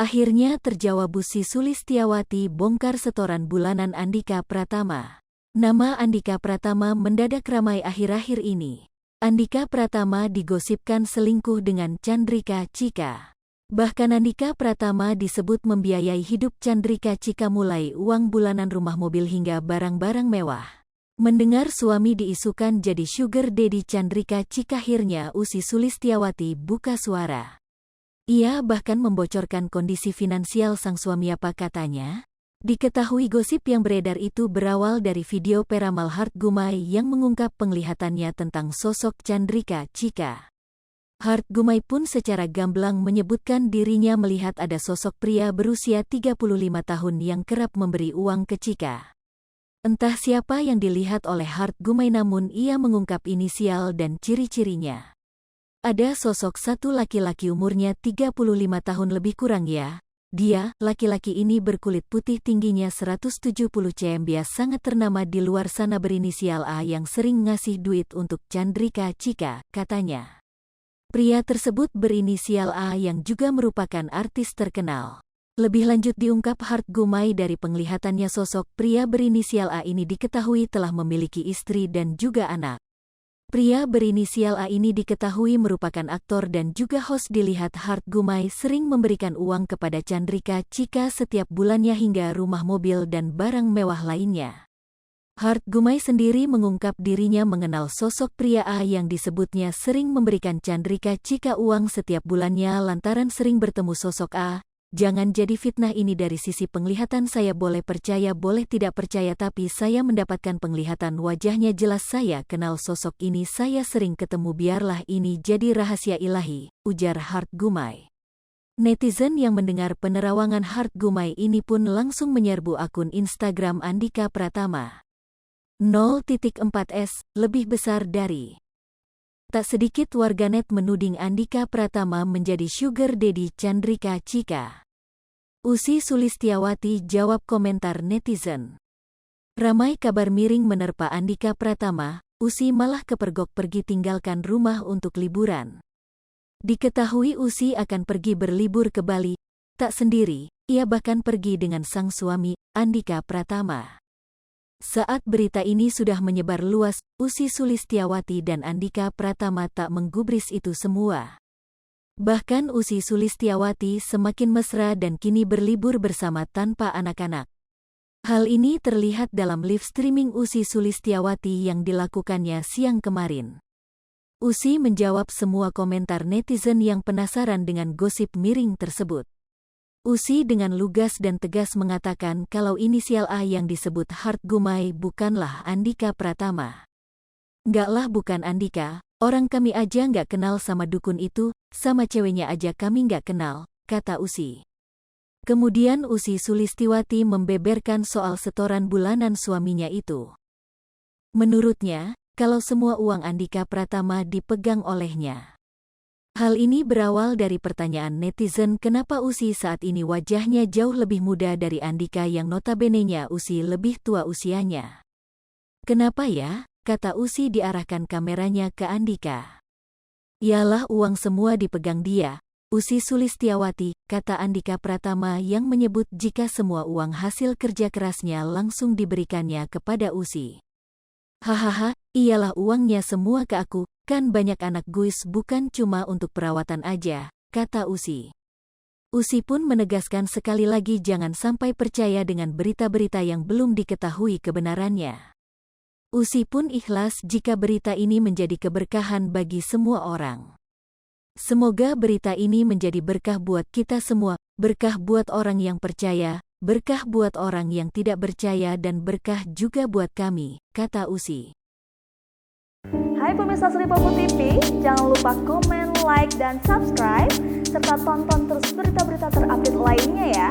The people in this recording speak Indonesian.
Akhirnya terjawab. Usi Sulistiawati bongkar setoran bulanan Andika Pratama. Nama Andika Pratama mendadak ramai akhir-akhir ini. Andika Pratama digosipkan selingkuh dengan Chandrika Chika. Bahkan Andika Pratama disebut membiayai hidup Chandrika Chika mulai uang bulanan, rumah, mobil hingga barang-barang mewah. Mendengar suami diisukan jadi sugar daddy Chandrika Chika, akhirnya Usi Sulistiawati buka suara. Ia bahkan membocorkan kondisi finansial sang suami. Apa katanya? Diketahui gosip yang beredar itu berawal dari video peramal Heart Gumai yang mengungkap penglihatannya tentang sosok Chandrika Chika. Heart Gumai pun secara gamblang menyebutkan dirinya melihat ada sosok pria berusia 35 tahun yang kerap memberi uang ke Chika. Entah siapa yang dilihat oleh Heart Gumai, namun ia mengungkap inisial dan ciri-cirinya. Ada sosok satu laki-laki umurnya 35 tahun lebih kurang ya. Dia, laki-laki ini berkulit putih, tingginya 170 cm, sangat ternama di luar sana, berinisial A yang sering ngasih duit untuk Chandrika Chika, katanya. Pria tersebut berinisial A yang juga merupakan artis terkenal. Lebih lanjut diungkap Heart Gumai, dari penglihatannya sosok pria berinisial A ini diketahui telah memiliki istri dan juga anak. Pria berinisial A ini diketahui merupakan aktor dan juga host. Dilihat Heart Gumai sering memberikan uang kepada Chandrika Chika setiap bulannya hingga rumah, mobil, dan barang mewah lainnya. Heart Gumai sendiri mengungkap dirinya mengenal sosok pria A yang disebutnya sering memberikan Chandrika Chika uang setiap bulannya lantaran sering bertemu sosok A. Jangan jadi fitnah ini dari sisi penglihatan saya, boleh percaya boleh tidak percaya, tapi saya mendapatkan penglihatan wajahnya jelas, saya kenal sosok ini, saya sering ketemu, biarlah ini jadi rahasia ilahi, ujar Heart Gumai. Netizen yang mendengar penerawangan Heart Gumai ini pun langsung menyerbu akun Instagram Andika Pratama. 0.4S, lebih besar dari. Tak sedikit warganet menuding Andika Pratama menjadi sugar daddy Chandrika Chika. Usi Sulistiawati jawab komentar netizen. Ramai kabar miring menerpa Andika Pratama. Usi malah kepergok pergi tinggalkan rumah untuk liburan. Diketahui Usi akan pergi berlibur ke Bali. Tak sendiri, ia bahkan pergi dengan sang suami, Andika Pratama. Saat berita ini sudah menyebar luas, Usi Sulistiawati dan Andika Pratama tak menggubris itu semua. Bahkan Usi Sulistiawati semakin mesra dan kini berlibur bersama tanpa anak-anak. Hal ini terlihat dalam live streaming Usi Sulistiawati yang dilakukannya siang kemarin. Usi menjawab semua komentar netizen yang penasaran dengan gosip miring tersebut. Usi dengan lugas dan tegas mengatakan kalau inisial A yang disebut Heart Gumai bukanlah Andika Pratama. Enggaklah, bukan Andika, orang kami aja nggak kenal sama dukun itu, sama ceweknya aja kami nggak kenal, kata Usi. Kemudian Usi Sulistiawati membeberkan soal setoran bulanan suaminya itu. Menurutnya, kalau semua uang Andika Pratama dipegang olehnya. Hal ini berawal dari pertanyaan netizen kenapa Usi saat ini wajahnya jauh lebih muda dari Andika yang notabene-nya Usi lebih tua usianya. Kenapa ya? Kata Usi diarahkan kameranya ke Andika. Yalah, uang semua dipegang dia, Usi Sulistiawati, kata Andika Pratama yang menyebut jika semua uang hasil kerja kerasnya langsung diberikannya kepada Usi. Hahaha, iyalah uangnya semua ke aku, kan banyak anak guys, bukan cuma untuk perawatan aja, kata Usi. Usi pun menegaskan sekali lagi jangan sampai percaya dengan berita-berita yang belum diketahui kebenarannya. Usi pun ikhlas jika berita ini menjadi keberkahan bagi semua orang. Semoga berita ini menjadi berkah buat kita semua, berkah buat orang yang percaya, berkah buat orang yang tidak percaya, dan berkah juga buat kami, kata Usi. Hai pemirsa Sri Popo TV, jangan lupa komen, like, dan subscribe, serta tonton terus berita-berita terupdate lainnya ya.